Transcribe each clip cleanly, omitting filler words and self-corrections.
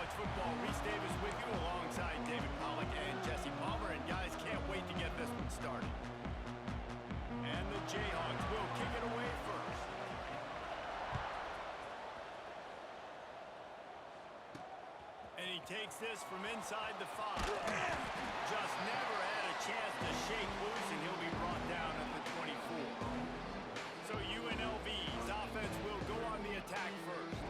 college football. Reese Davis with you alongside David Pollack and Jesse Palmer. And guys, can't wait to get this one started. And the Jayhawks will kick it away first. And he takes this from inside the 5. Just never had a chance to shake loose, and he'll be brought down at the 24. So UNLV's offense will go on the attack first.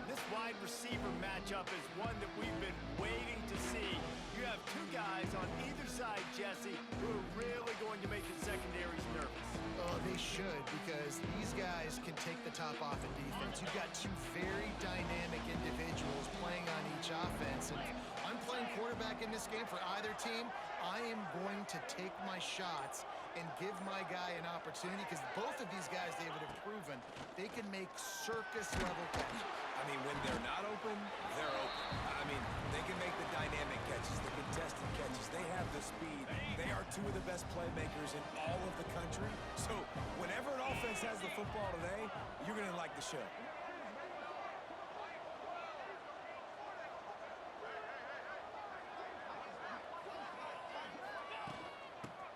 This wide receiver matchup is one that we've been waiting to see. You have two guys on either side, Jesse, who are really going to make the secondaries nervous. Oh, they should, because these guys can take the top off in defense. You've got two very dynamic individuals playing on each offense. And if I'm playing quarterback in this game for either team, I am going to take my shots and give my guy an opportunity, because both of these guys, David, have proven they can make circus-level catches. I mean, when they're not open, they're open. I mean, they can make the dynamic catches, the contested catches. They have the speed. They are two of the best playmakers in all of the country. So whenever an offense has the football today, you're going to like the show.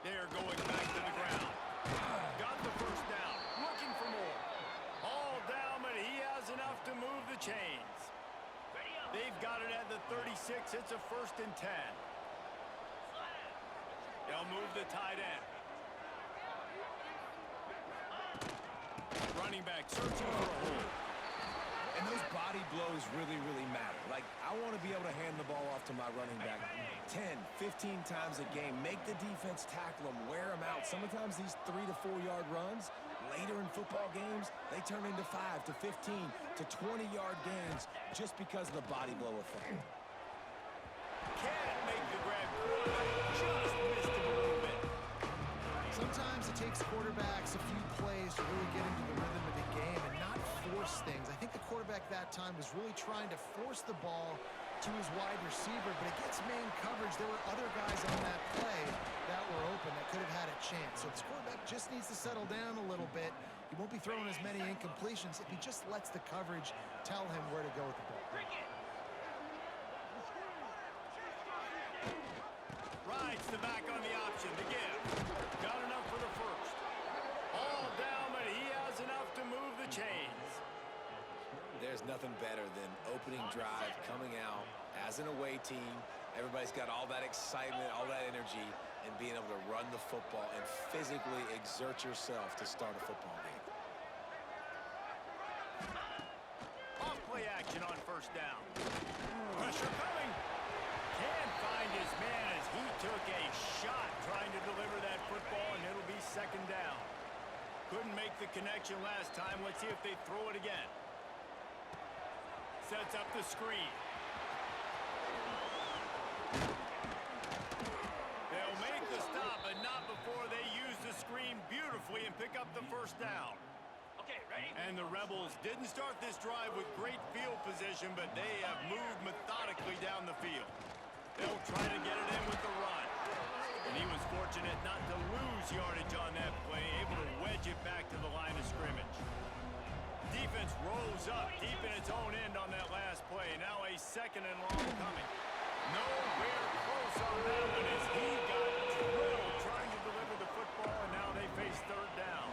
They're going back to the ground. Got the first down. Looking for more. All down, but he has enough to move the chains. They've got it at the 36. It's a 1st and 10. They'll move the tight end. Running back searching for a hole. And those body blows really, really matter. Like, I want to be able to hand the ball off to my running back 10, 15 times a game. Make the defense tackle them, wear them out. Sometimes these 3 to 4 yard runs, later in football games, they turn into 5 to 15 to 20 yard gains just because of the body blow effect. Can't make the grab. Just missed him a little bit. Sometimes it takes quarterbacks a few plays to really get into the rhythm of the game and not force things. I think the quarterback that time was really trying to force the ball to his wide receiver, but against man coverage, there were other guys on that play that were open that could have had a chance. So this quarterback just needs to settle down a little bit. He won't be throwing as many incompletions if he just lets the coverage tell him where to go with the ball. Rides the back on the option to give. Got enough for the first. All down, but he has enough to move the chains. There's nothing better than opening drive, coming out as an away team. Everybody's got all that excitement, all that energy, and being able to run the football and physically exert yourself to start a football game. Off play action on 1st down. Pressure coming. Can't find his man as he took a shot trying to deliver that football, and it'll be 2nd down. Couldn't make the connection last time. Let's see if they throw it again. Sets up the screen. They'll make the stop, but not before they use the screen beautifully and pick up the 1st down. Okay, ready? And the Rebels didn't start this drive with great field position, but they have moved methodically down the field. They'll try to get it in with the run. And he was fortunate not to lose yardage on that play, able to wedge it back to the line of scrimmage. Defense rolls up deep in its own end on that last play. Now a 2nd and long coming. Nowhere close on that one as he got drilled trying to deliver the football, and now they face 3rd down.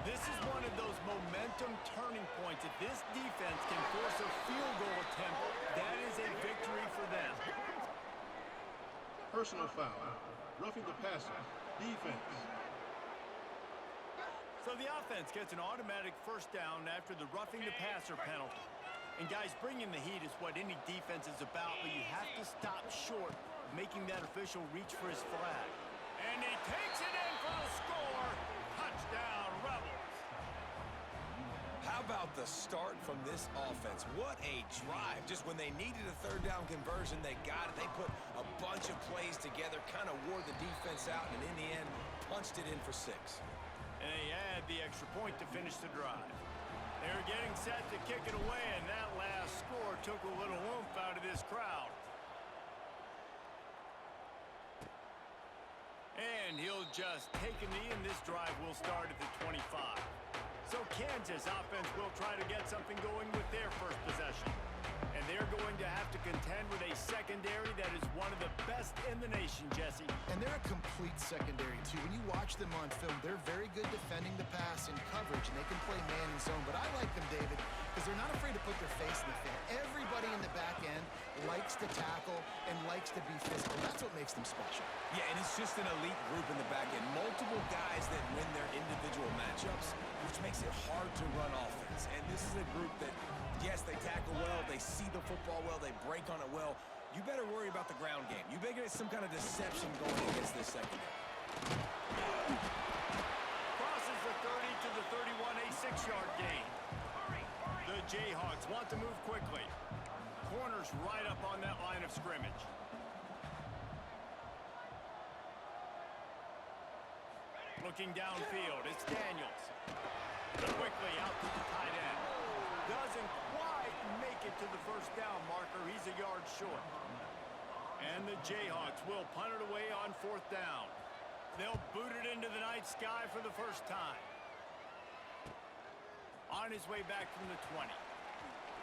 This is one of those momentum turning points. If this defense can force a field goal attempt, that is a victory for them. Personal foul. Roughing the passer. Defense. So the offense gets an automatic 1st down after the roughing the passer penalty. And guys, bringing the heat is what any defense is about, but you have to stop short, making that official reach for his flag. And he takes it in for the score. Touchdown, Rebels. How about the start from this offense? What a drive. Just when they needed a 3rd down conversion, they got it. They put a bunch of plays together, kind of wore the defense out, and in the end, punched it in for 6. And they add the extra point to finish the drive. They're getting set to kick it away, and that last score took a little oomph out of this crowd. And he'll just take a knee, and this drive will start at the 25. So Kansas offense will try to get something going with their first possession. And they're going to have to contend with a secondary that is one of the best in the nation, Jesse. And they're a complete secondary, too. When you watch them on film, they're very good defending the pass in coverage, and they can play man and zone. But I like them, David, because they're not afraid to put their face in the fan. Everybody in the back end likes to tackle and likes to be physical. That's what makes them special. Yeah, and it's just an elite group in the back end. Multiple guys that win their individual matchups, which makes it hard to run offense. And this is a group that, yes, they tackle well, they see the football well, they break on it well. You better worry about the ground game. You better get some kind of deception going against this secondary. Crosses the 30 to the 31, a 6-yard gain. The Jayhawks want to move quickly. Corners right up on that line of scrimmage. Looking downfield, it's Daniels. Quickly out to the tight end. Doesn't quite make it to the first down marker. He's a yard short. And the Jayhawks will punt it away on 4th down. They'll boot it into the night sky for the first time. On his way back from the 20.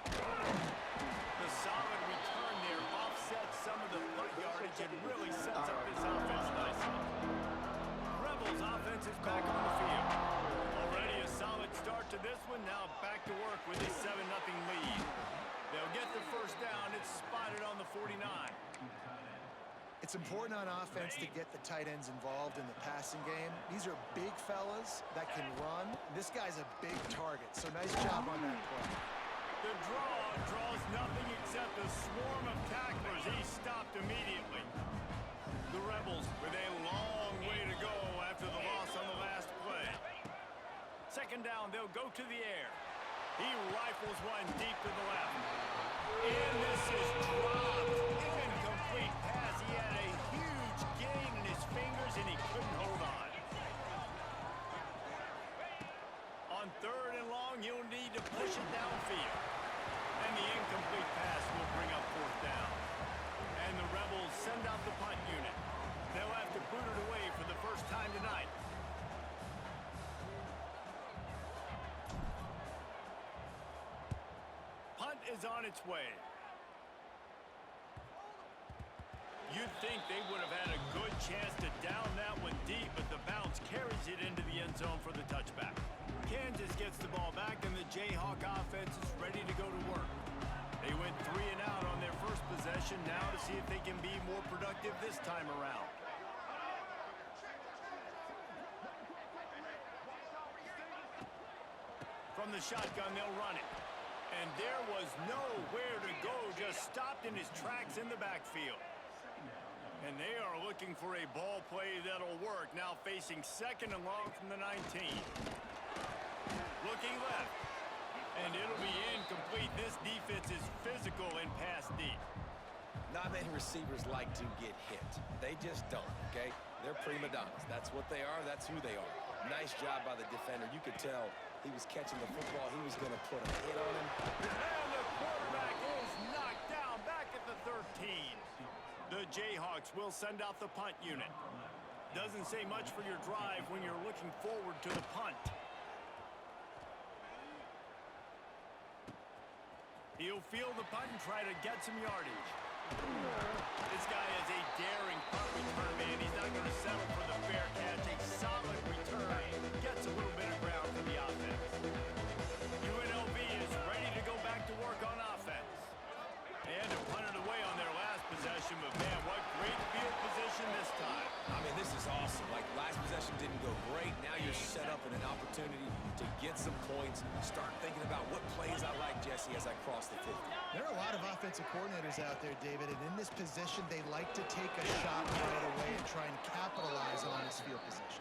The solid return there offsets some of the punt yardage and really sets up this offense nicely. Rebels offense is back on the field. Already a solid start to this one. Now back to work with a 7-0 lead. They'll get the first down. It's spotted on the 49. It's important on offense to get the tight ends involved in the passing game. These are big fellas that can run. This guy's a big target, so nice job on that play. The draws nothing except a swarm of tacklers. He's stopped immediately. The Rebels with a long way to go after the loss on the last play. 2nd down, they'll go to the air. He rifles one deep to the left. And this is dropped. Incomplete pass. He had a huge gain in his fingers, and he couldn't hold on. On 3rd and long, he'll need to push it downfield. And the incomplete pass will bring up 4th down. And the Rebels send out the punt unit. They'll have to boot it away for the first time tonight. Punt is on its way. You'd think they would have had a good chance to down that one deep, but the bounce carries it into the end zone for the touchback. Kansas gets the ball back, and the Jayhawk offense is ready to go to work. They went 3 and out on their first possession, now to see if they can be more productive this time around. From the shotgun, they'll run it. And there was nowhere to go, just stopped in his tracks in the backfield. And they are looking for a ball play that'll work, now facing 2nd and long from the 19. Looking left. And it'll be incomplete. This defense is physical and pass deep. Not many receivers like to get hit. They just don't, okay? They're prima donnas. That's what they are. That's who they are. Nice job by the defender. You could tell he was catching the football. He was going to put a hit on him. And the quarterback is knocked down back at the 13. The Jayhawks will send out the punt unit. Doesn't say much for your drive when you're looking forward to the punt. He'll field the punt and try to get some yardage. This guy is a daring punt return man. He's not going to settle for the fair catch. A solid return. Gets a little bit of ground for the offense. UNLV is ready to go back to work on offense. They had to punt it away on their last possession, but man, what great field position this time. I mean, this is awesome. Like, last possession didn't go great. Now you're set up in an opportunity to get some points. Start thinking about what plays I like, Jesse, as I cross the 50. There are a lot of offensive coordinators out there, David, and in this position, they like to take a shot right away and try and capitalize on his field position.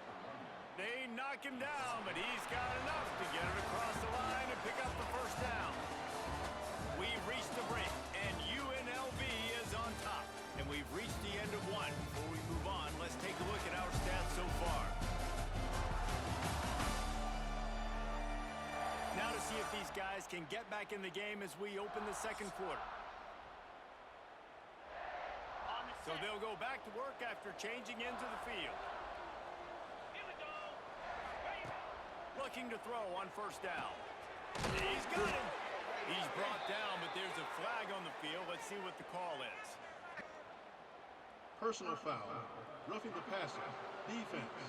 They knock him down, but he's got enough to get it across the line and pick up the first down. We've reached the break, and UNLV is on top. And we've reached the end of one. Before we move on, let's take a look at our stats so far. Now to see if these guys can get back in the game as we open the 2nd quarter. So they'll go back to work after changing into the field. Looking to throw on 1st down. He's got him. He's brought down, but there's a flag on the field. Let's see what the call is. Personal foul. Roughing the passer. Defense.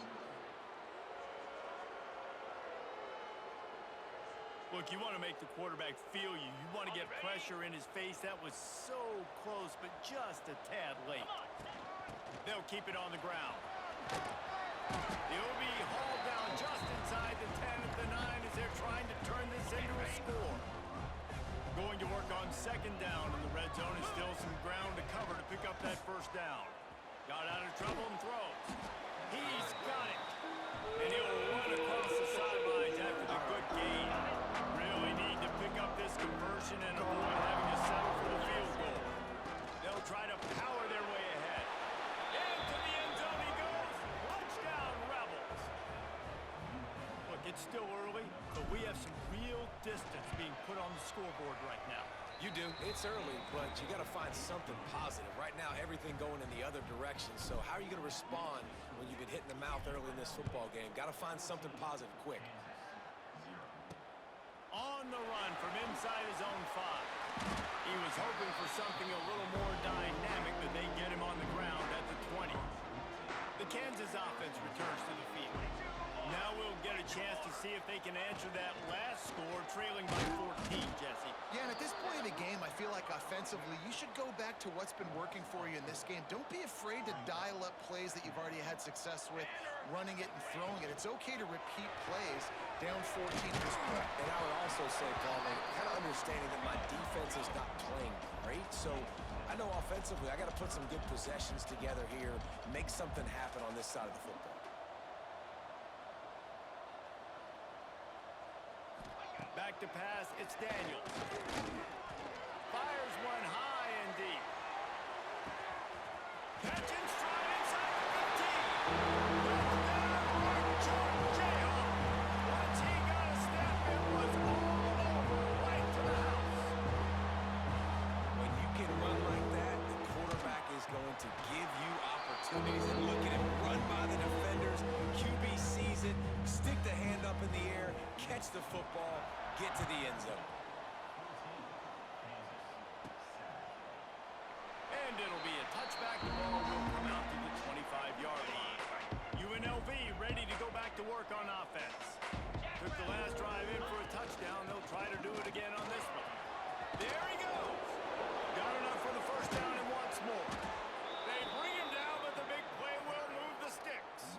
Look, you want to make the quarterback feel you. You want to get pressure in his face. That was so close, but just a tad late. They'll keep it on the ground. He'll be hauled down just inside the 10 at the 9 as they're trying to turn this into a score. Going to work on second down in the red zone, and still some ground to cover to pick up that first down. Got out of trouble and throws. He's got it. And he'll run across the sidelines after the good gain. Really need to pick up this conversion and avoid having to settle for the field goal. They'll try to power their way ahead. Into the end zone he goes. Touchdown, Rebels. Look, it's still early, but we have some real distance being put on the scoreboard right now. You do. It's early, but you got to find something positive. Right now, everything going in the other direction. So how are you going to respond when you've been hit in the mouth early in this football game? Got to find something positive quick. On the run from inside his own 5. He was hoping for something a little more dynamic, but they get him on the ground at the 20. The Kansas offense returns to the field. Now we'll get a chance to see if they can answer that last score, trailing by 14, Jesse. Yeah, and at this point of the game, I feel like offensively, you should go back to what's been working for you in this game. Don't be afraid to dial up plays that you've already had success with, running it and throwing it. It's okay to repeat plays down 14 at this point. And I would also say, Paul, kind of understanding that my defense is not playing great, so I know offensively I got to put some good possessions together here, make something happen on this side of the football. Back to pass, it's Daniels. Fires one high and deep. Catch and stride inside the 15. Once he got a step, it was all over, right to the house. When you can run like that, the quarterback is going to give you opportunities. And look at him run by the defenders. QB sees it, stick the hand up in the air, catch the football, get to the end zone. And it'll be a touchback. The ball will come out to the 25-yard line. UNLV ready to go back to work on offense. Took the last drive in for a touchdown. They'll try to do it again on this one. There he goes. Got enough for the first down and wants more. They bring him down, but the big play will move the sticks.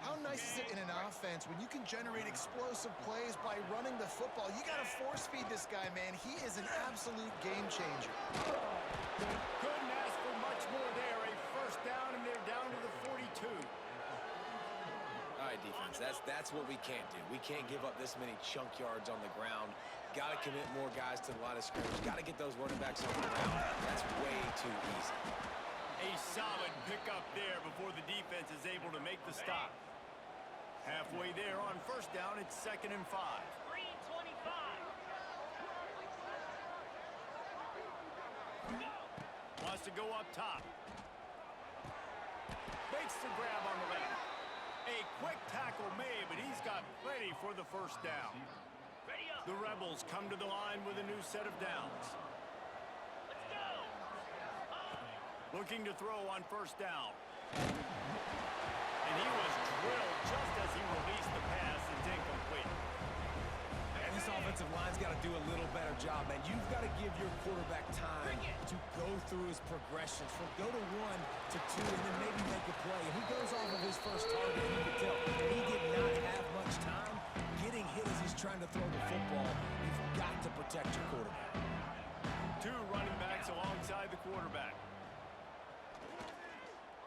How nice is it in an offense when you can generate explosive plays by running the football? You got to force feed this guy, man. He is an absolute game changer. Couldn't ask for much more there. A first down, and they're down to the 42. All right, defense, that's what we can't do. We can't give up this many chunk yards on the ground. Got to commit more guys to the line of scrimmage. Got to get those running backs on the ground. That's way too easy. A solid pickup there before the defense is able to make the stop. Halfway there on first down, it's 2nd and 5. 3-25. Wants to go up top. Makes the grab on the left. A quick tackle made, but he's got plenty for the first down. The Rebels come to the line with a new set of downs. Let's go. Looking to throw on first down. And he was drilled just as he released the pass. It's incomplete. And this offensive line's got to do a little better job, man. You've got to give your quarterback time to go through his progressions from go to 1 to 2 and then maybe make a play. And he goes off of his first target, and you can tell he did not have much time getting hit as he's trying to throw the football. You've got to protect your quarterback. 2 running backs alongside the quarterback.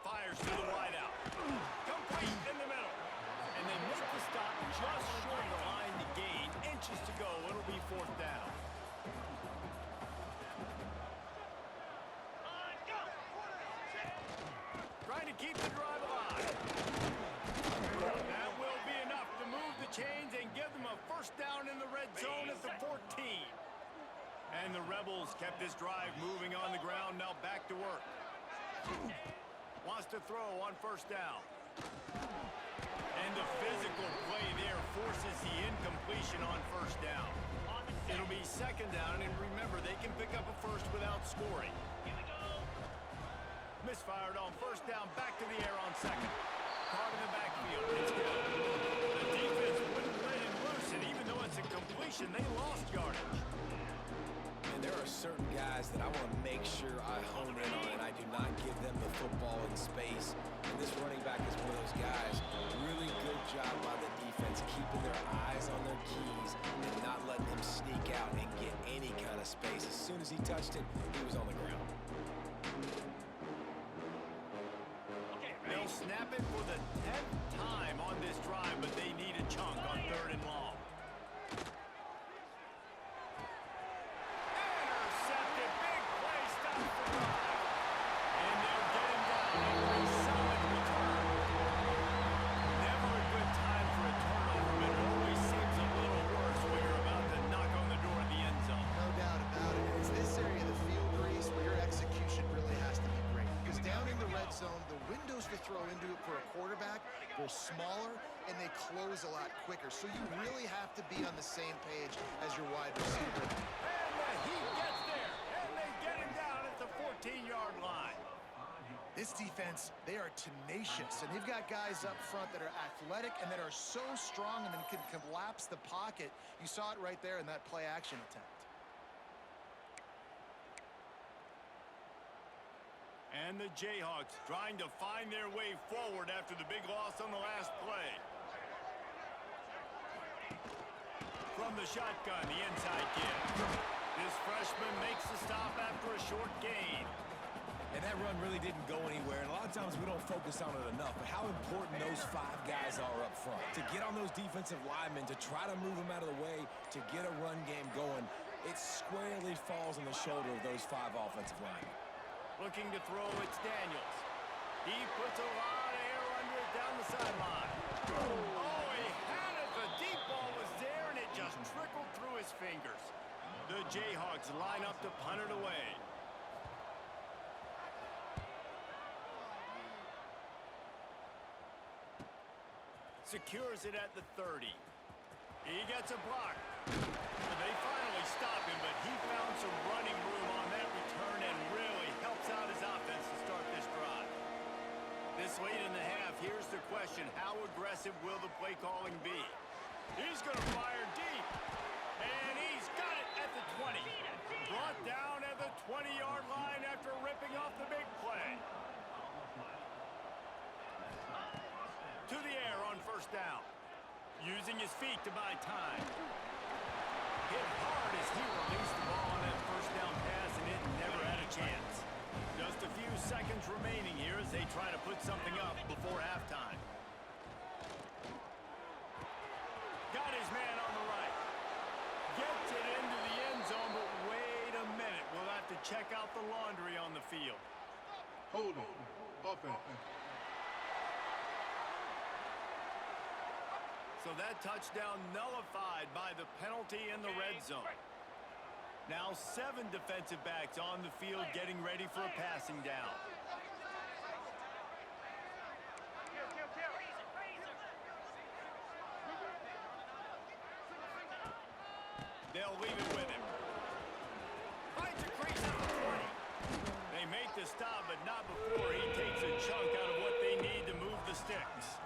Fires to the wideout. Complete in the middle. And they make the stop just short of the line to gain. Inches to go. It'll be 4th down. Trying to keep the drive alive. That will be enough to move the chains and give them a first down in the red zone at the 14. And the Rebels kept this drive moving on the ground. Now back to work. Wants to throw on first down. And And the physical play there forces the incompletion on first down. It'll be second down, and remember, they can pick up a first without scoring. Misfired on first down, back to the air on second. Caught in the backfield. It's good. The defense wouldn't let him loose, and even though it's a completion, they lost yardage. And there are certain guys that I want to make sure I hone in on, and I do not give them the football in space. And this running back is one of those guys. Really good job by the defense, keeping their eyes on their keys and not letting him sneak out and get any kind of space. As soon as he touched it, he was on the ground. They'll snap it for the 10th time on this drive, but they need a chunk on third and long. Intercepted, big play, stop the drive. And they'll get him down after a solid return. Never a good time for a turnover, but it always seems a little worse when you're about to knock on the door of the end zone. No doubt about it. It's this area of the field, Reese, where your execution really has to be great. Because down in the red zone, the windows to throw into it for a quarterback, they're smaller and they close a lot quicker. So you really have to be on the same page as your wide receiver. And he gets there, and they get him down at the 14-yard line. This defense, they are tenacious, and they've got guys up front that are athletic and that are so strong and then can collapse the pocket. You saw it right there in that play-action attempt. And the Jayhawks trying to find their way forward after the big loss on the last play. From the shotgun, the inside give. This freshman makes the stop after a short gain. And that run really didn't go anywhere, and a lot of times we don't focus on it enough, but how important those 5 guys are up front. To get on those defensive linemen, to try to move them out of the way, to get a run game going, it squarely falls on the shoulder of those 5 offensive linemen. Looking to throw, it's Daniels. He puts a lot of air under it down the sideline. Oh, he had it. The deep ball was there, and it just trickled through his fingers. The Jayhawks line up to punt it away. Secures it at the 30. He gets a block. They finally stop him, but he found some running room on that return and really helps out his offense to start this drive. This late in the half, here's the question. How aggressive will the play calling be? He's going to fire deep. And he's got it at the 20. Brought down at the 20-yard line after ripping off the big play. To the air on first down. Using his feet to buy time. Hit hard as he released the ball on that first down pass, and it never had a chance. Just a few seconds remaining here as they try to put something up before halftime. Got his man on the right. Gets it into the end zone, but wait a minute. We'll have to check out the laundry on the field. Holding. Offense. So that touchdown nullified by the penalty in the red zone. Now 7 defensive backs on the field getting ready for a passing down. They'll leave it with him. Finds a crease at the 20. They make the stop, but not before he takes a chunk out of what they need to move the sticks.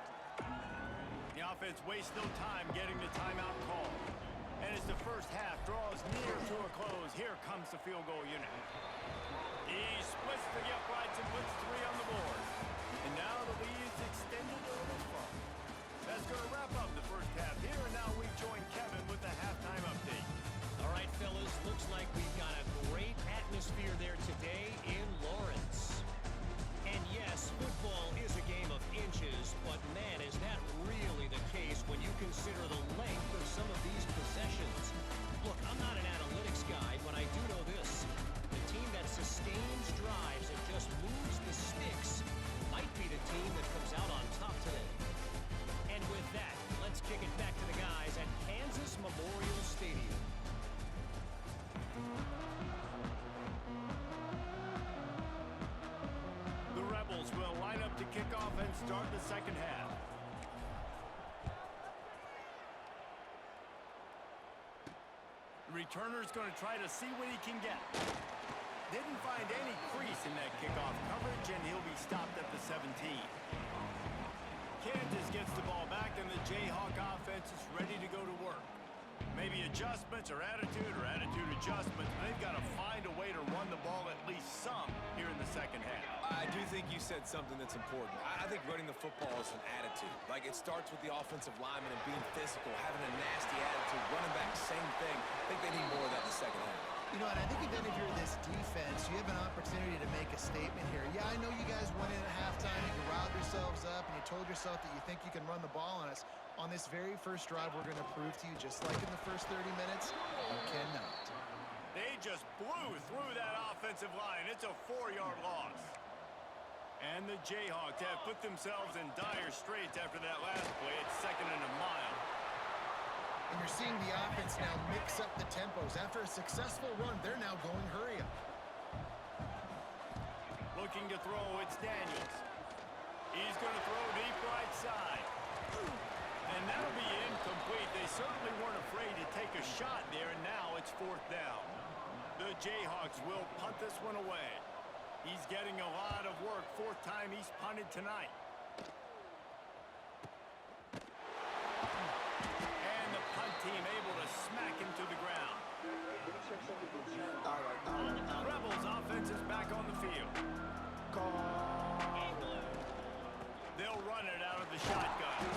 The offense wastes no time getting the timeout call. And as the first half draws near to a close, here comes the field goal unit. He splits the uprights and puts 3 on the board. And now the lead is extended a little far. That's going to wrap up the first half here, and now we join Kevin with the halftime update. All right, fellas, looks like we've got a great atmosphere there today in Lawrence. And yes, football is a game of inches, but man, is that really the case when you consider the length of some of these possessions. Look, I'm not an analytics guy, but I do know this. The team that sustains drives and just moves the sticks might be the team that comes out on top today. And with that, let's kick it back to the guys at Kansas Memorial Stadium. The Rebels will line up to kick off and start the second half. returner's going to try to see what he can get. Didn't find any crease in that kickoff coverage, and he'll be stopped at the 17. Kansas gets the ball back, and the Jayhawk offense is ready to go to work. Maybe adjustments or attitude adjustments. They've got to find a way to run the ball at least some here in the second half. I do think you said something that's important. I think running the football is an attitude. Like, it starts with the offensive lineman and being physical, having a nasty attitude. Running back, same thing. I think they need more of that in the second half. You know, and I think even if you're this defense, you have an opportunity to make a statement here. Yeah, I know you guys went in at halftime and you riled yourselves up and you told yourself that you think you can run the ball on us. On this very first drive, we're going to prove to you, just like in the first 30 minutes, you cannot. They just blew through that offensive line. It's a 4-yard loss. And the Jayhawks have put themselves in dire straits after that last play. It's 2nd and a mile. And you're seeing the offense now mix up the tempos. After a successful run, they're now going hurry up. Looking to throw, it's Daniels. He's going to throw deep right side. And that'll be incomplete. They certainly weren't afraid to take a shot there, and now it's 4th down. The Jayhawks will punt this one away. He's getting a lot of work. 4th time he's punted tonight. And the punt team able to smack him to the ground. Rebels offense is back on the field. They'll run it out of the shotgun.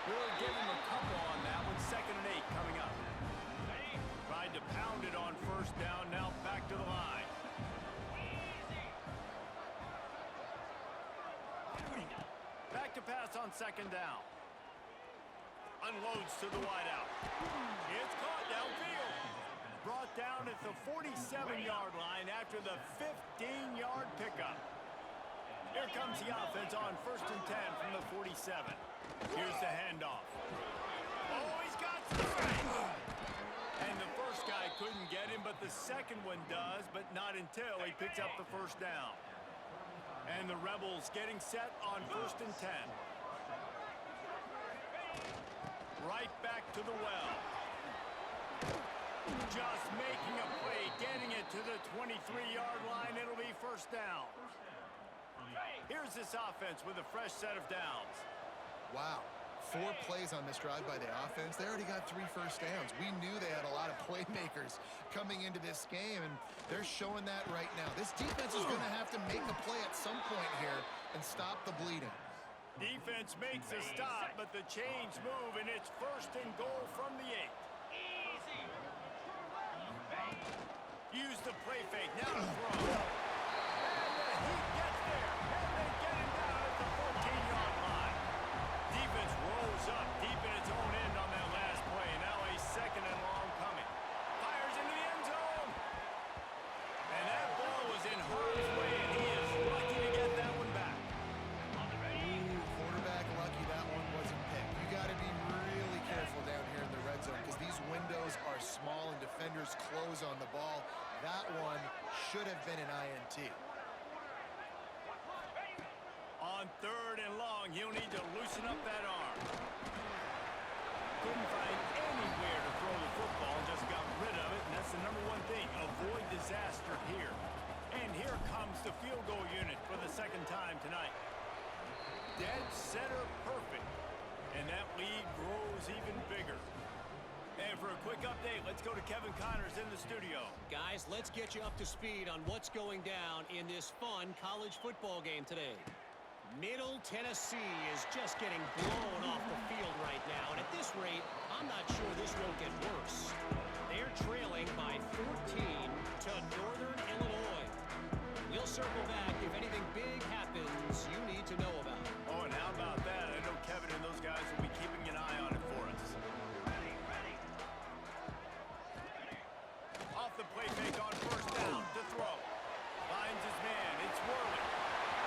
We'll give him a couple on that one. 2nd and 8 coming up. Tried to pound it on 1st down. Now back to the line. Back to pass on 2nd down. Unloads to the wideout. It's caught downfield. Brought down at the 47-yard line after the 15-yard pickup. Here comes the offense on 1st and 10 from the 47. Here's the handoff. Oh, he's got some space. And the first guy couldn't get him, but the second one does, but not until he picks up the 1st down. And the Rebels getting set on 1st and 10. Right back to the well. Just making a play, getting it to the 23-yard line. It'll be 1st down. Here's this offense with a fresh set of downs. Wow. 4 plays on this drive by the offense. They already got 3 first downs. We knew they had a lot of playmakers coming into this game, and they're showing that right now. This defense is going to have to make a play at some point here and stop the bleeding. Defense makes a stop, but the chains move, and it's 1st and goal from the 8. Use the play fake. Now to throw. And he gets there, and they get him down at the 14-yard line. Defense rolls up deep in its own end on that last play. Now a 2nd and long coming. Fires into the end zone. And that ball was in harm's way, and he is lucky to get that one back. Quarterback lucky that one wasn't picked. You got to be really careful down here in the red zone because these windows are small and defenders close on the ball. That one should have been an INT. On 3rd and long, he'll need to loosen up that arm. Couldn't find anywhere to throw the football, just got rid of it, and that's the #1 thing. Avoid disaster here. And here comes the field goal unit for the 2nd time tonight. Dead center perfect. And that lead grows even bigger. And for a quick update, let's go to Kevin Connors in the studio. Guys, let's get you up to speed on what's going down in this fun college football game today. Middle Tennessee is just getting blown off the field right now. And at this rate, I'm not sure this won't get worse. They're trailing by 14 to Northern Illinois. We'll circle back if anything big happens you need to know about. Oh, and how about that? I know Kevin and those guys will be keeping an eye on it for us. Off the play fake on 1st down to throw. Finds his man. It's Worley.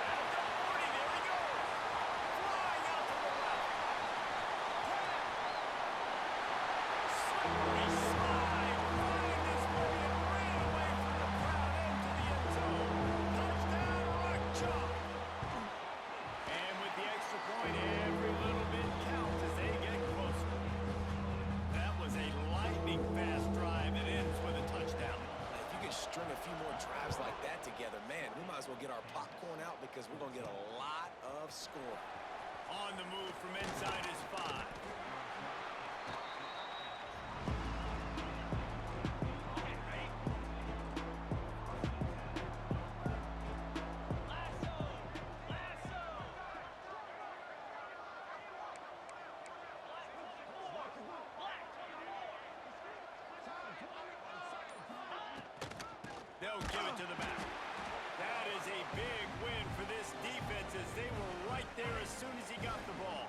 At the 40, there he goes. Flying out to the left. 10. Slippery slide. Find his way and ran away from the crowd into the end zone. Touchdown, that together. Man, we might as well get our popcorn out because we're going to get a lot of score. On the move from inside his 5. They'll give it to the back. That is a big win for this defense as they were right there as soon as he got the ball.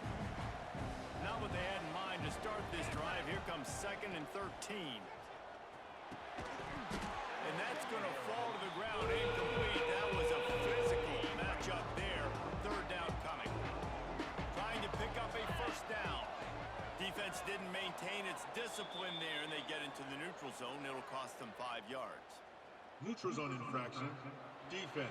Not what they had in mind to start this drive. Here comes 2nd and 13. And that's going to fall to the ground incomplete. That was a physical matchup there. 3rd down coming. Trying to pick up a 1st down. Defense didn't maintain its discipline there, and they get into the neutral zone. It'll cost them 5 yards. Neutral zone infraction. Defense.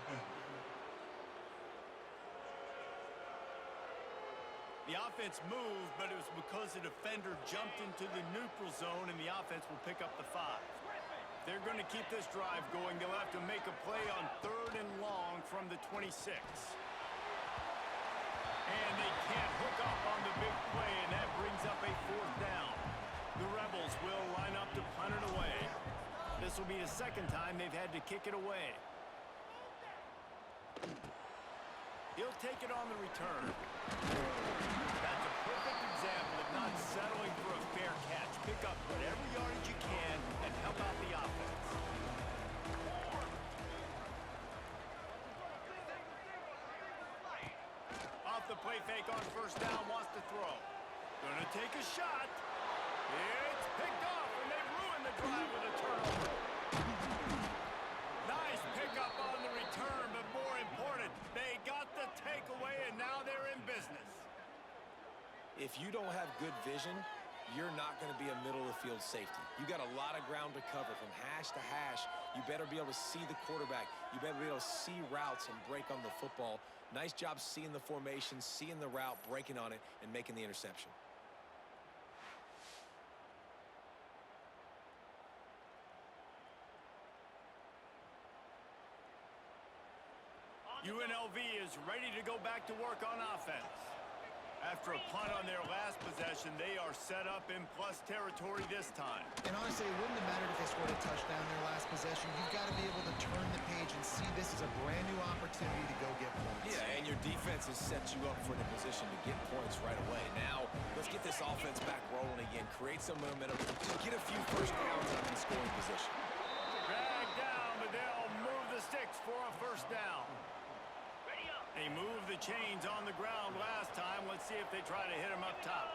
The offense moved, but it was because the defender jumped into the neutral zone, and the offense will pick up the 5. They're going to keep this drive going. They'll have to make a play on 3rd and long from the 26. And they can't hook up on the big play, and that brings up a 4th down. The Rebels will line up to punt it away. This will be the 2nd time they've had to kick it away. He'll take it on the return. That's a perfect example of not settling for a fair catch. Pick up whatever yardage you can and help out the offense. Off the play fake on 1st down, wants to throw. Gonna take a shot. It's picked off, and they ruin the drive with a turnover. Nice pickup on the return, but more important, they got the takeaway, and now they're in business. If you don't have good vision, you're not going to be a middle-of-the-field safety. You got a lot of ground to cover from hash to hash. You better be able to see the quarterback. You better be able to see routes and break on the football. Nice job seeing the formation, seeing the route, breaking on it, and making the interception. UNLV is ready to go back to work on offense. After a punt on their last possession, they are set up in plus territory this time. And honestly, it wouldn't have mattered if they scored a touchdown in their last possession. You've got to be able to turn the page and see this as a brand new opportunity to go get points. Yeah, and your defense has set you up for the position to get points right away. Now, let's get this offense back rolling again, create some momentum, just get a few 1st downs out in scoring position. Dragged down, but they'll move the sticks for a 1st down. They moved the chains on the ground last time. Let's see if they try to hit him up top.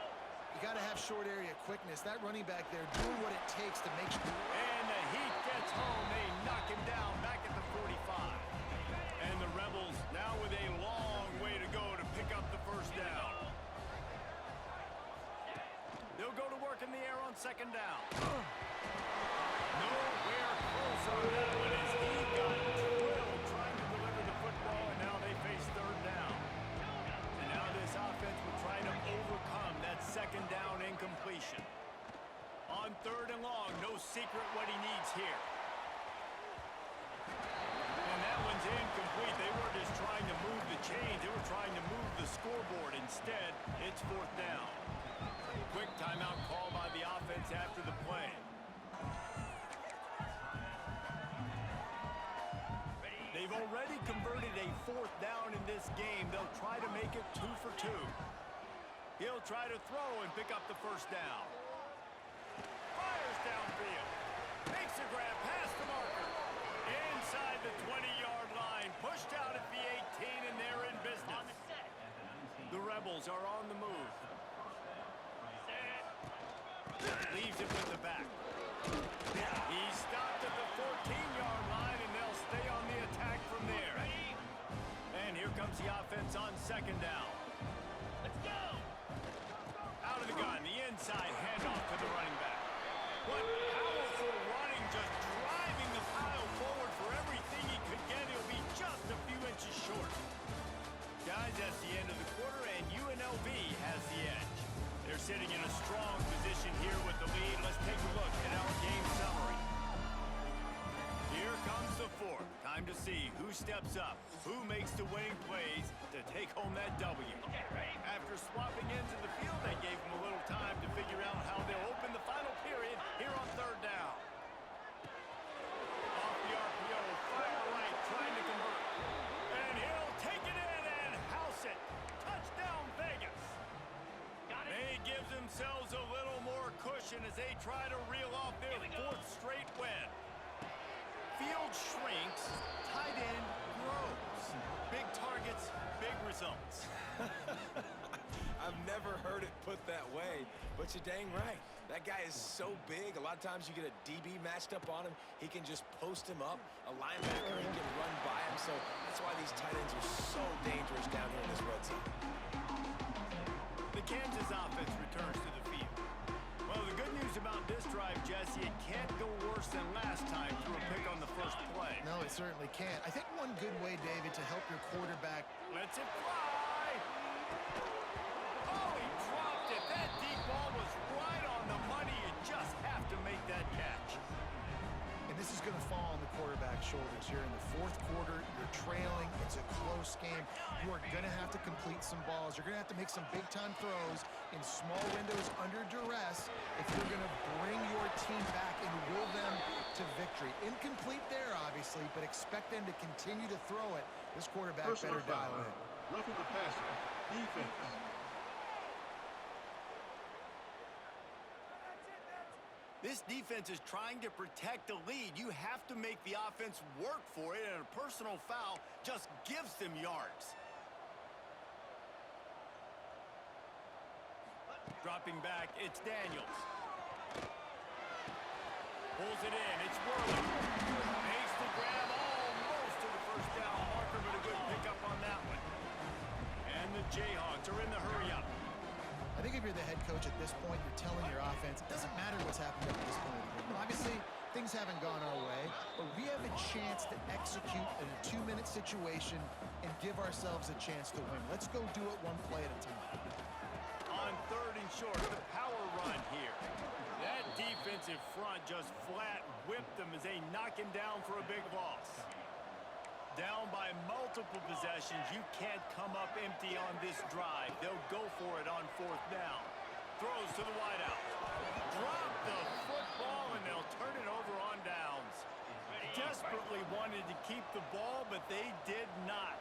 You got to have short area quickness. That running back there doing what it takes to make sure. And the heat gets home. They knock him down back at the 45. And the Rebels now with a long way to go to pick up the 1st down. They'll go to work in the air on 2nd down. Nowhere close on that one as he got drilled trying to deliver the football, and now they face 3rd down. And now this offense will try to overcome that 2nd down incompletion. On 3rd and long, no secret what he needs here. And that one's incomplete. They were just trying to move the chains. They were trying to move the scoreboard. Instead, it's 4th down. Quick timeout call by the offense after the play. They've already converted a 4th down in this game. They'll try to make it 2 for 2. He'll try to throw and pick up the 1st down. Fires downfield. Makes a grab past the marker. Inside the 20-yard line. Pushed out at the 18, and they're in business. The Rebels are on the move. Leaves it with the back. He's stopped at the 14-yard line, and they'll stay on the attack from there. And here comes the offense on 2nd down. Let's go! Out of the gun, the inside handoff to the running back. What powerful running, just driving the pile forward for everything he could get. He'll be just a few inches short. Guys, that's the end of the quarter, and UNLV has the edge. They're sitting in a strong position here with the lead. Let's take a look at our game summary. Here comes the 4th. Time to to see who steps up, who makes the winning plays to take home that W. After swapping into the field, that gave them a little time to figure out how they'll open the final period here on third down. Off the RPO, fire right, trying to convert. And he'll take it in and house it. Touchdown, Vegas. They give themselves a little more cushion as they try to reel off their fourth straight win. Field shrinks, tight end grows. Big targets, big results. I've never heard it put that way, but you're dang right. That guy is so big. A lot of times you get a DB matched up on him. He can just post him up. A linebacker, he can run by him. So that's why these tight ends are so dangerous down here in this red zone. The Kansas offense returns to the field. Well, the good news about this drive, Jesse, it can't go worse than last time through a pick on the first play. No, it certainly can't. I think one good way, David, to help your quarterback. Lets it fly. Oh, he dropped it. That deep ball was right on the money. You just have to make that catch. And this is going to fall on the quarterback's shoulders here in the fourth quarter. You're trailing. It's a close game. You are going to have to complete some balls. You're going to have to make some big-time throws in small windows under duress if you're going to bring your team back and will them to victory. Incomplete there, obviously, but expect them to continue to throw it. This quarterback better dial in. Roughing the passer. Defense. This defense is trying to protect the lead. You have to make the offense work for it, and a personal foul just gives them yards. Dropping back, it's Daniels. Pulls it in, it's Whirling. Makes the grab almost to the first down marker, but a good pickup on that one. And the Jayhawks are in the hurry-up. I think if you're the head coach at this point, you're telling your offense, it doesn't matter what's happened up to this point. Obviously, things haven't gone our way, but we have a chance to execute in a 2-minute situation and give ourselves a chance to win. Let's go do it one play at a time. On third and short, the power run here. That defensive front just flat whipped them as they knock him down for a big loss. Down by multiple possessions, you can't come up empty on this drive. They'll go for it on fourth down. Throws to the wideout. Drop the football, and they'll turn it over on downs. Desperately wanted to keep the ball, but they did not.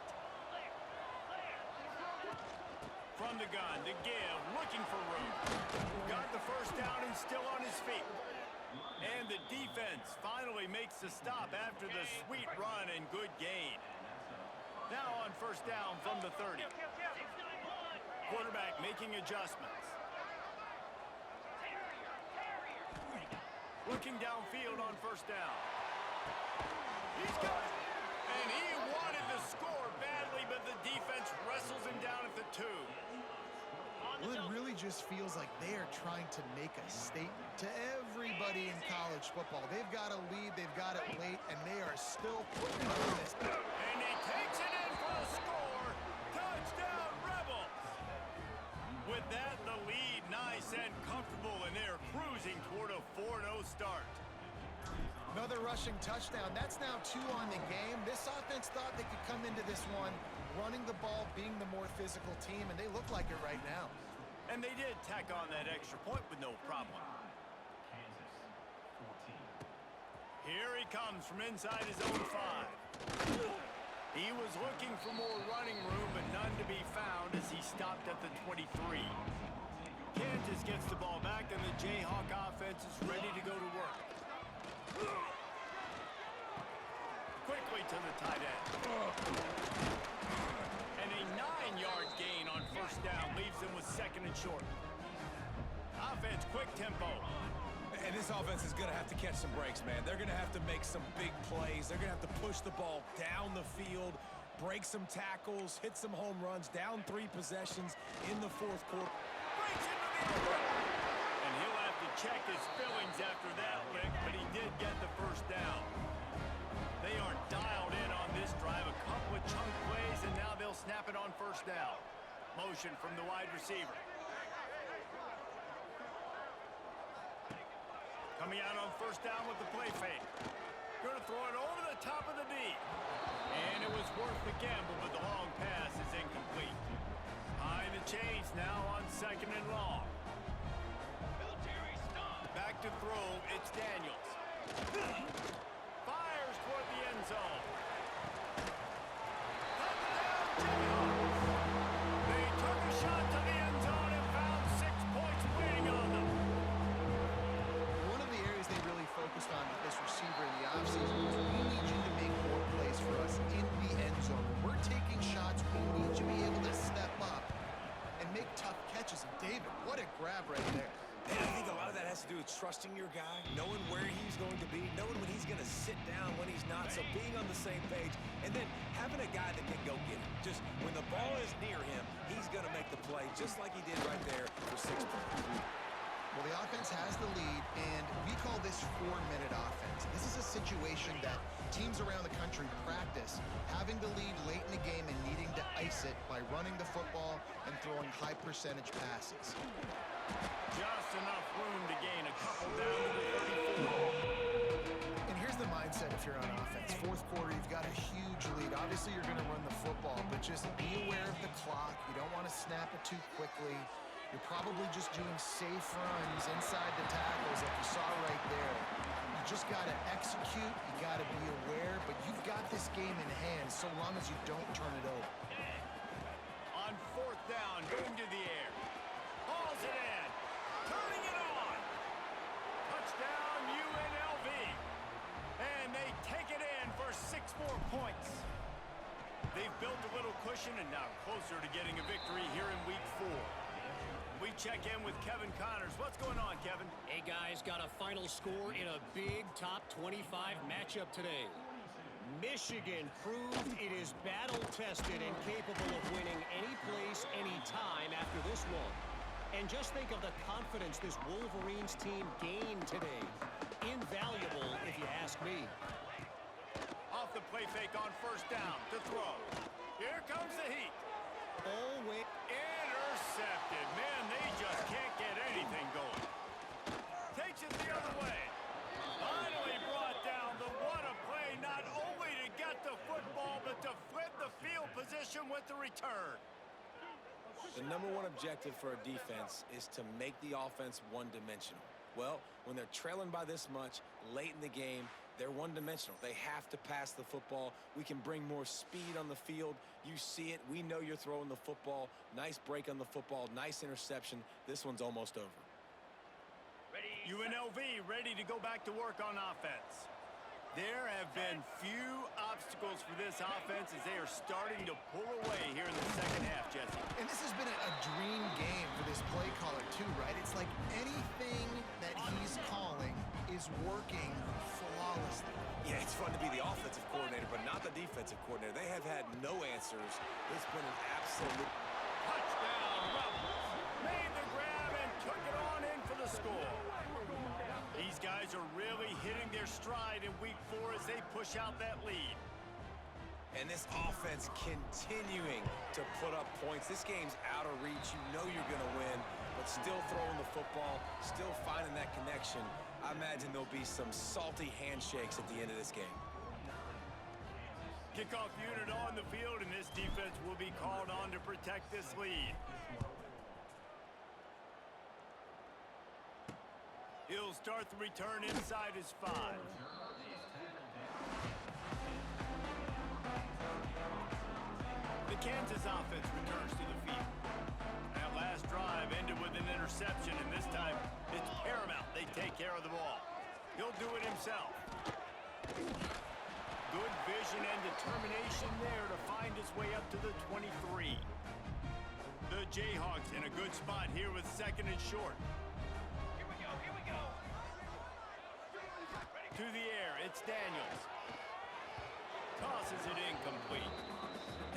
From the gun, to give, looking for room. Got the first down and still on his feet. And the defense finally makes the stop after the sweet run and good gain. Now on first down from the 30. Quarterback making adjustments. Looking downfield on first down. He's got it. And he wanted to score badly, but the defense wrestles him down at the 2. Well, it really just feels like they are trying to make a statement to everybody in college football. They've got a lead, they've got it late, and they are still putting on this. And he takes it in for a score. Touchdown, Rebels! With that, the lead nice and comfortable, and they're cruising toward a 4-0 start. Another rushing touchdown. That's now 2 on the game. This offense thought they could come into this one running the ball, being the more physical team, and they look like it right now. And they did tack on that extra point with no problem. Here he comes from inside his own 5. He was looking for more running room, but none to be found as he stopped at the 23. Kansas gets the ball back, and the Jayhawk offense is ready to go to work. Quickly to the tight end. And a 9-yard gain on first down leaves them with second and short. Offense, quick tempo. And this offense is going to have to catch some breaks, man. They're going to have to make some big plays. They're going to have to push the ball down the field, break some tackles, hit some home runs, down 3 possessions in the fourth quarter. Breaks into the open. And he'll have to check his fillings after that lick, but he did get the first down. They are dialed in on this drive. A couple of chunk plays, and now they'll snap it on first down. Motion from the wide receiver. Coming out on first down with the play fake. Going to throw it over the top of the knee. And it was worth the gamble, but the long pass is incomplete. High in the chains now on 2nd and long. Back to throw, it's Daniels. Fires toward the end zone. They took a shot to the end zone and found 6 points waiting on them. One of the areas they really focused on with this receiver in the offseason was we need you to make more plays for us in the end zone. When we're taking shots, we need you to be able to step up and make tough catches. And David, what a grab right there. And I think a lot of that has to do with trusting your guy, knowing where he's going to be, knowing when he's going to sit down, when he's not, so being on the same page, and then having a guy that can go get it. Just when the ball is near him, he's going to make the play, just like he did right there for 6 points. Well, the offense has the lead, and we call this 4-minute offense. This is a situation that teams around the country practice, having the lead late in the game and needing to ice it by running the football and throwing high-percentage passes. Just enough room to gain a couple down to the 34. And here's the mindset if you're on offense. 4th quarter, you've got a huge lead. Obviously, you're going to run the football, but just be aware of the clock. You don't want to snap it too quickly. You're probably just doing safe runs inside the tackles like you saw right there. You just got to execute. You got to be aware, but you've got this game in hand so long as you don't turn it over. On 4th down, going to the air. Hauls it in. Turning it on. Touchdown, UNLV. And they take it in for 6 more points. They've built a little cushion and now closer to getting a victory here in week 4. We check in with Kevin Connors. What's going on, Kevin? Hey, guys, got a final score in a big top 25 matchup today. Michigan proved it is battle-tested and capable of winning any place, any time after this one. And just think of the confidence this Wolverines team gained today. Invaluable, if you ask me. Off the play fake on 1st down to throw. Here comes the heat. Always Intercepted. Man, they just can't get anything going. Takes it the other way. Finally brought down. The what a play, not only to get the football, but to flip the field position with the return. The number one objective for a defense is to make the offense one-dimensional. Well, when they're trailing by this much late in the game, they're one-dimensional. They have to pass the football. We can bring more speed on the field. You see it. We know you're throwing the football. Nice break on the football. Nice interception. This one's almost over. UNLV ready to go back to work on offense. There have been few obstacles for this offense as they are starting to pull away here in the 2nd half, Jesse. And this has been a dream game for this play caller, too, right? It's like anything that he's calling is working flawlessly. Yeah, it's fun to be the offensive coordinator, but not the defensive coordinator. They have had no answers. It's been an absolute... Touchdown, Rebels. Made the grab and took it on in for the score. These guys are really hitting their stride in week 4 as they push out that lead. And this offense continuing to put up points. This game's out of reach. You know you're going to win, but still throwing the football, still finding that connection. I imagine there'll be some salty handshakes at the end of this game. Kickoff unit on the field, and this defense will be called on to protect this lead. He'll start the return inside his 5. The Kansas offense returns to the field. That last drive ended with an interception, and this time it's paramount they take care of the ball. He'll do it himself. Good vision and determination there to find his way up to the 23. The Jayhawks in a good spot here with 2nd and short. Here we go. To the air, it's Daniels. Tosses it incomplete.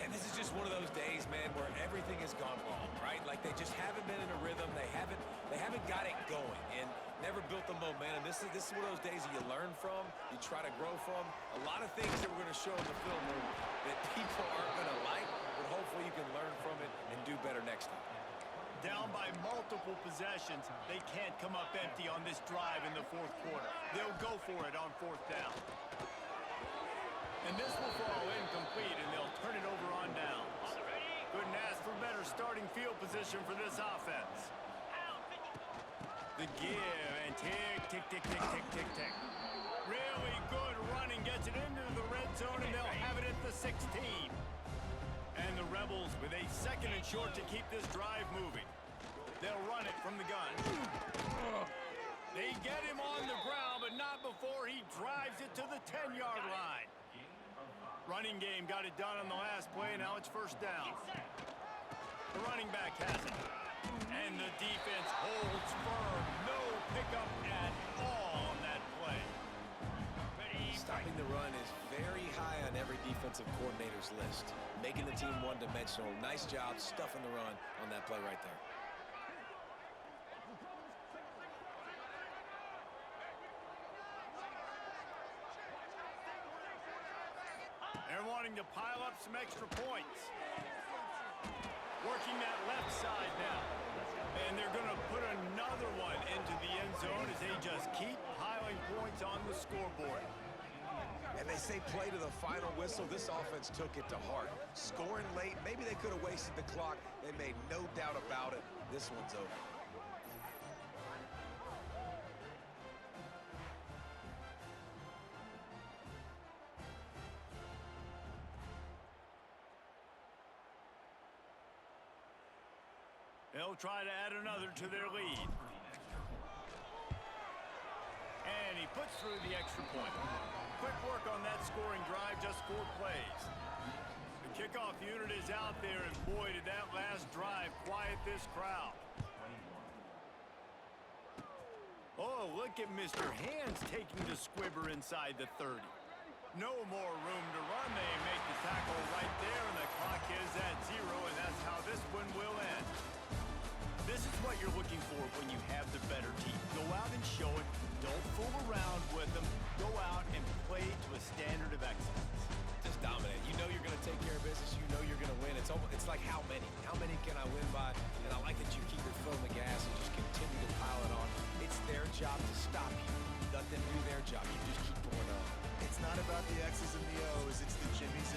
And this is just one of those days, man, where everything has gone wrong, right? Like they just haven't been in a rhythm. They haven't got it going and never built the momentum. This is one of those days that you learn from, you try to grow from. A lot of things that we're going to show in the film room that people aren't going to like, but hopefully you can learn from it and do better next time. Down by multiple possessions, they can't come up empty on this drive in the 4th quarter. They'll go for it on 4th down. And this will fall incomplete, and they'll turn it over on downs. Couldn't ask for better starting field position for this offense. The give, and tick, tick, tick, tick, tick, tick, tick. Really good running, gets it into the red zone, and they'll have it at the 16. And the Rebels with a 2nd and short to keep this drive moving. They'll run it from the gun. They get him on the ground, but not before he drives it to the 10-yard line. Running game got it done on the last play, now it's 1st down. The running back has it. And the defense holds firm. No pickup at all on that play. Stopping the run is very high on every defensive coordinator's list. Making the team one-dimensional. Nice job stuffing the run on that play right there. They're wanting to pile up some extra points. Working that left side now. And they're going to put another one into the end zone as they just keep piling points on the scoreboard. And they say play to the final whistle. This offense took it to heart. Scoring late, maybe they could have wasted the clock. They made no doubt about it. This one's over. They'll try to add another to their lead. And he puts through the extra point. Quick work on that scoring drive, just 4 plays. The kickoff unit is out there, and boy, did that last drive quiet this crowd. Oh, look at Mr. Hands taking the squibber inside the 30. No more room to run. They make the tackle right there, and the clock is at 0, and that's how this one will end. This is what you're looking for when you have the better team. Go out and show it. Don't fool around with them. Go out and play to a standard of excellence. Just dominate. You know you're going to take care of business. You know you're going to win. It's like how many? How many can I win by? And I like that you keep your foot on the gas and just continue to pile it on. It's their job to stop you. Let them do their job. You just keep going on. It's not about the X's and the O's. It's the Jimmys